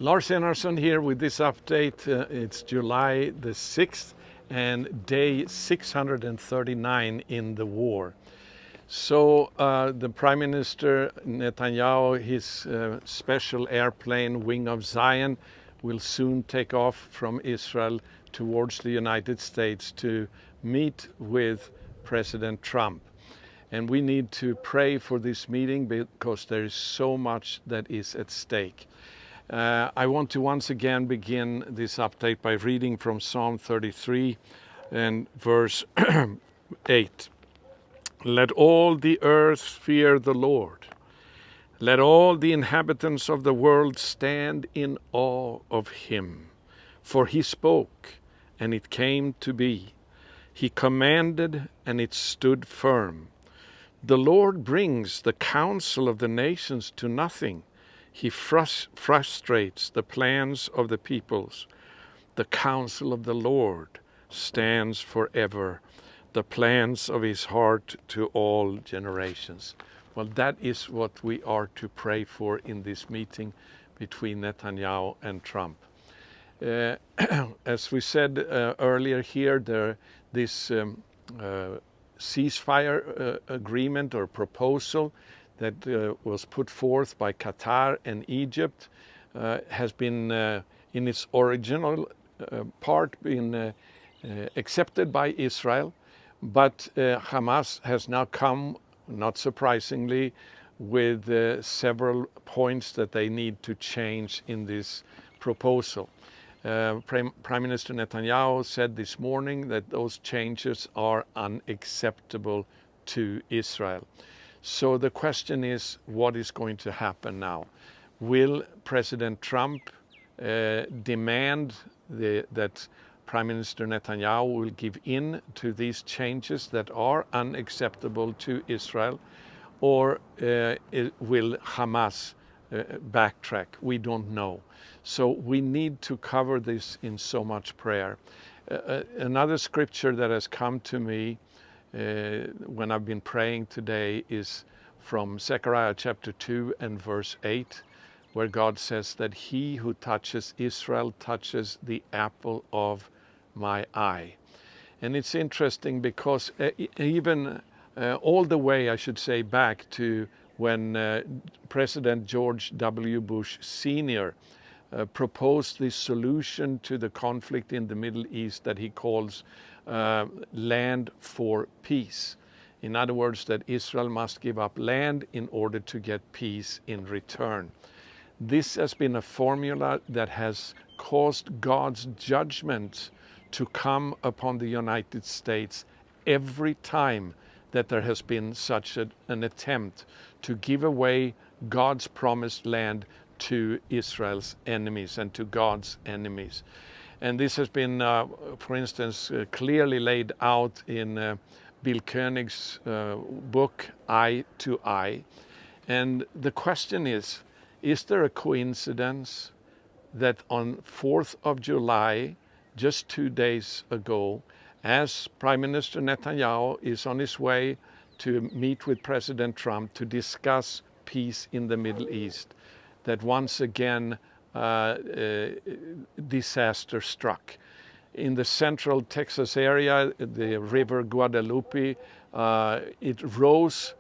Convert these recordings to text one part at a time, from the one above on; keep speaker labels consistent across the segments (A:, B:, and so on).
A: Lars Enarson here with this update. It's July the 6th and day 639 in the war. So the Prime Minister Netanyahu, his special airplane Wing of Zion, will soon take off from Israel towards the United States to meet with President Trump. And we need to pray for this meeting because there is so much that is at stake. I want to once again begin this update by reading from Psalm 33 and verse 8. Let all the earth fear the Lord. Let all the inhabitants of the world stand in awe of him. For he spoke, and it came to be. He commanded, and it stood firm. The Lord brings the counsel of the nations to nothing. He frustrates the plans of the peoples. The counsel of the Lord stands forever, the plans of his heart to all generations. Well, that is what we are to pray for in this meeting between Netanyahu and Trump. As we said earlier here, this ceasefire agreement or proposal that was put forth by Qatar and Egypt has been, in its original part, been accepted by Israel, but Hamas has now come, not surprisingly, with several points that they need to change in this proposal. Prime Minister Netanyahu said this morning that those changes are unacceptable to Israel. So the question is, what is going to happen now? Will President Trump demand that Prime Minister Netanyahu will give in to these changes that are unacceptable to Israel, or will Hamas backtrack? We don't know. So we need to cover this in so much prayer. Another scripture that has come to me when I've been praying today is from Zechariah chapter 2 and verse 8, where God says that he who touches Israel touches the apple of my eye. And it's interesting because even all the way, I should say, back to when President George W. Bush Sr. Proposed this solution to the conflict in the Middle East that he calls land for peace. In other words, that Israel must give up land in order to get peace in return. This has been a formula that has caused God's judgment to come upon the United States every time that there has been such an attempt to give away God's promised land to Israel's enemies and to God's enemies. And this has been, for instance, clearly laid out in Bill Koenig's book, Eye to Eye. And the question is there a coincidence that on 4th of July, just 2 days ago, as Prime Minister Netanyahu is on his way to meet with President Trump to discuss peace in the Middle East, that once again disaster struck. In the central Texas area, the river Guadalupe, it rose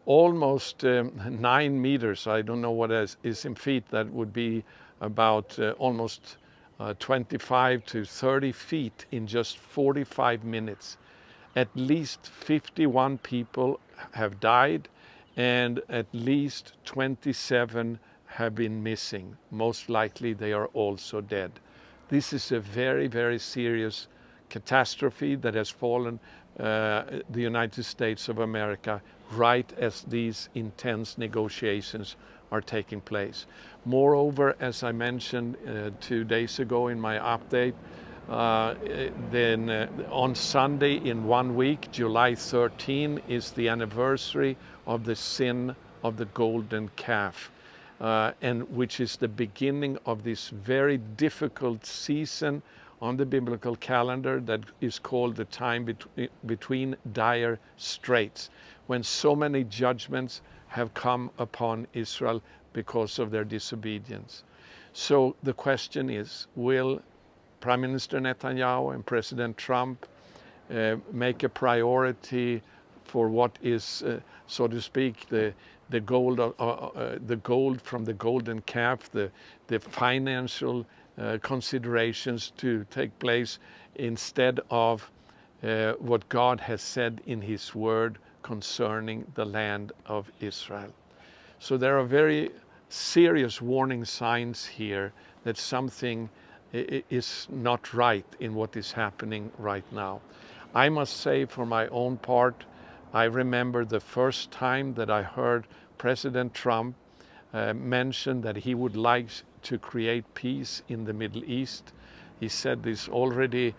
A: almost 9 meters. I don't know what is in feet. That would be about almost 25 to 30 feet in just 45 minutes. At least 51 people have died and at least 27 have been missing. Most likely they are also dead. This is a very, very serious catastrophe that has fallen the United States of America right as these intense negotiations are taking place. Moreover, as I mentioned 2 days ago in my update, then on Sunday in 1 week, July 13, is the anniversary of the sin of the golden calf. And which is the beginning of this very difficult season on the biblical calendar that is called the time between dire straits, when so many judgments have come upon Israel because of their disobedience. So the question is, will Prime Minister Netanyahu and President Trump make a priority for what is, so to speak, the gold from the golden calf, the financial considerations to take place instead of what God has said in His Word concerning the land of Israel. So there are very serious warning signs here that something is not right in what is happening right now. I must say, for my own part, I remember the first time that I heard President Trump mention that he would like to create peace in the Middle East. He said this already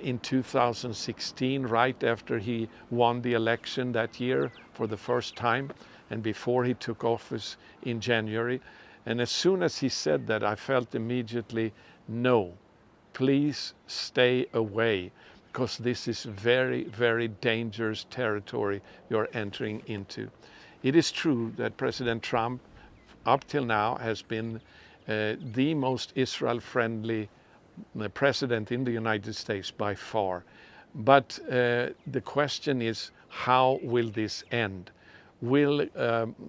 A: in 2016, right after he won the election that year for the first time, and before he took office in January. And as soon as he said that, I felt immediately, no, please stay away, because this is very, very dangerous territory you're entering into. It is true that President Trump, up till now, has been the most Israel-friendly president in the United States by far. But the question is, how will this end? Will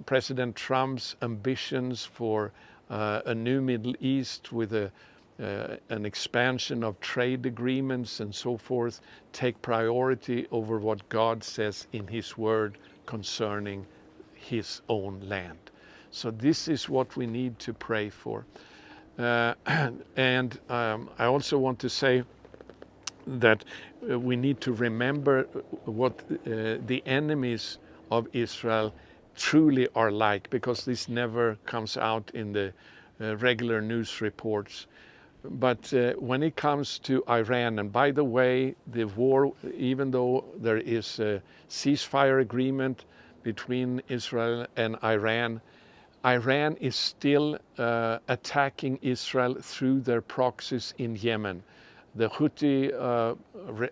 A: President Trump's ambitions for a new Middle East with an expansion of trade agreements and so forth take priority over what God says in His Word concerning His own land? So this is what we need to pray for. And I also want to say that we need to remember what the enemies of Israel truly are like, because this never comes out in the regular news reports. But when it comes to Iran, and by the way, the war, even though there is a ceasefire agreement between Israel and Iran, Iran is still attacking Israel through their proxies in Yemen. The Houthi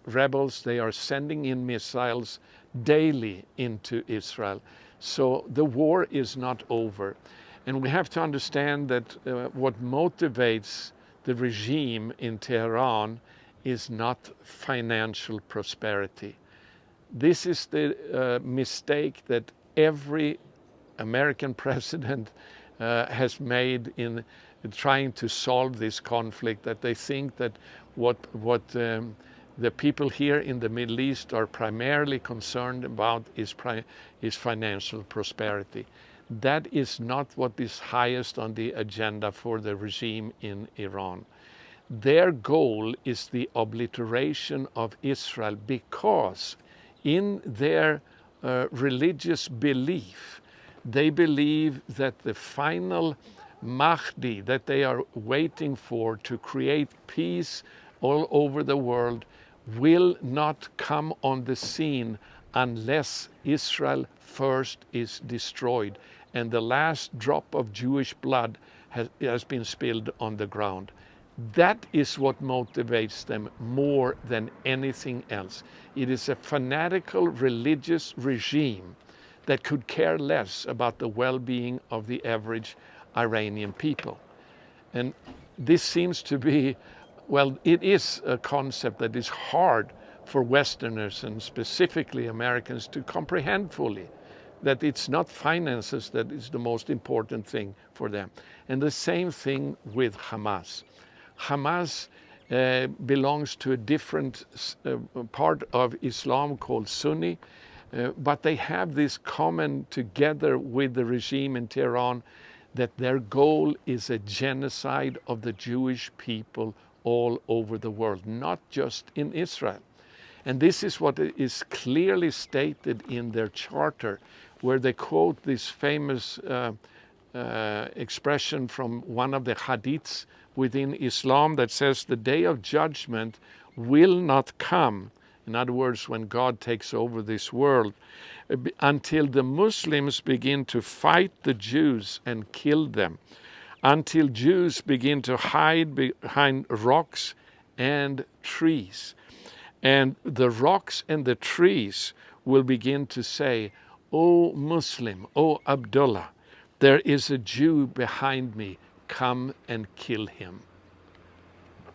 A: rebels, they are sending in missiles daily into Israel. So the war is not over. And we have to understand that what motivates the regime in Tehran is not financial prosperity. This is the mistake that every American president has made in trying to solve this conflict, that they think that what the people here in the Middle East are primarily concerned about is financial prosperity. That is not what is highest on the agenda for the regime in Iran. Their goal is the obliteration of Israel, because in their religious belief, they believe that the final Mahdi that they are waiting for to create peace all over the world will not come on the scene unless Israel first is destroyed and the last drop of Jewish blood has been spilled on the ground. That is what motivates them more than anything else. It is a fanatical religious regime that could care less about the well-being of the average Iranian people. And this seems to be, well, it is a concept that is hard for Westerners and specifically Americans to comprehend fully, that it's not finances that is the most important thing for them. And the same thing with Hamas. Hamas belongs to a different part of Islam called Sunni, but they have this common together with the regime in Tehran, that their goal is a genocide of the Jewish people all over the world, not just in Israel. And this is what is clearly stated in their charter, where they quote this famous expression from one of the hadiths within Islam that says, the day of judgment will not come, in other words, when God takes over this world, until the Muslims begin to fight the Jews and kill them, until Jews begin to hide behind rocks and trees. And the rocks and the trees will begin to say, "O Muslim, O Abdullah, there is a Jew behind me. come and kill him.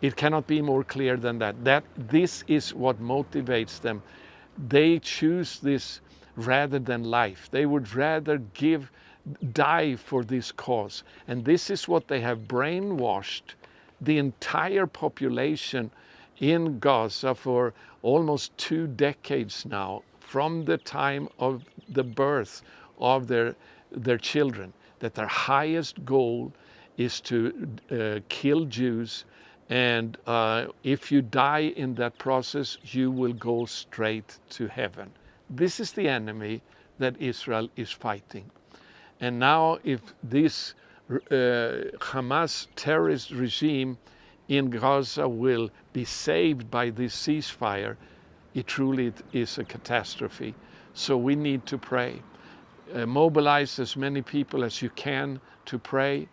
A: It cannot be more clear than that. This is what motivates them. They choose this rather than life. They would rather die for this cause. And this is what they have brainwashed the entire population in Gaza for almost 2 decades now, from the time of the birth of their children, that their highest goal is to kill Jews, and if you die in that process, you will go straight to heaven. This is the enemy that Israel is fighting. And now if this Hamas terrorist regime in Gaza will be saved by this ceasefire, it truly is a catastrophe. So we need to pray. Mobilize as many people as you can to pray,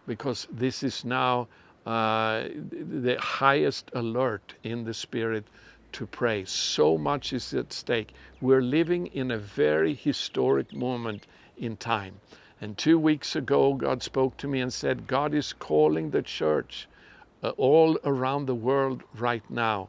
A: because this is now the highest alert in the spirit to pray. So much is at stake. We're living in a very historic moment in time. And 2 weeks ago, God spoke to me and said, God is calling the church all around the world right now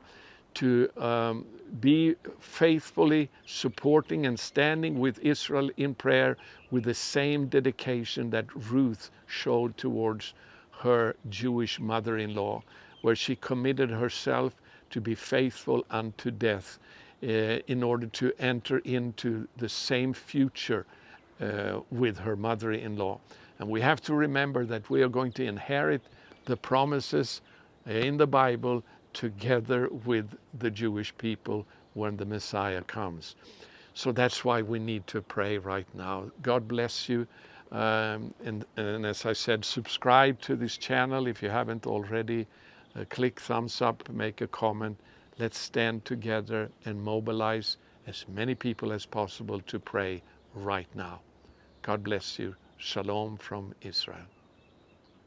A: to be faithfully supporting and standing with Israel in prayer with the same dedication that Ruth showed towards her Jewish mother-in-law, where she committed herself to be faithful unto death in order to enter into the same future with her mother-in-law. And we have to remember that we are going to inherit the promises in the Bible together with the Jewish people when the Messiah comes. So that's why we need to pray right now. God bless you. And as I said, subscribe to this channel if you haven't already. Click thumbs up, make a comment. Let's stand together and mobilize as many people as possible to pray right now. God bless you. Shalom from Israel.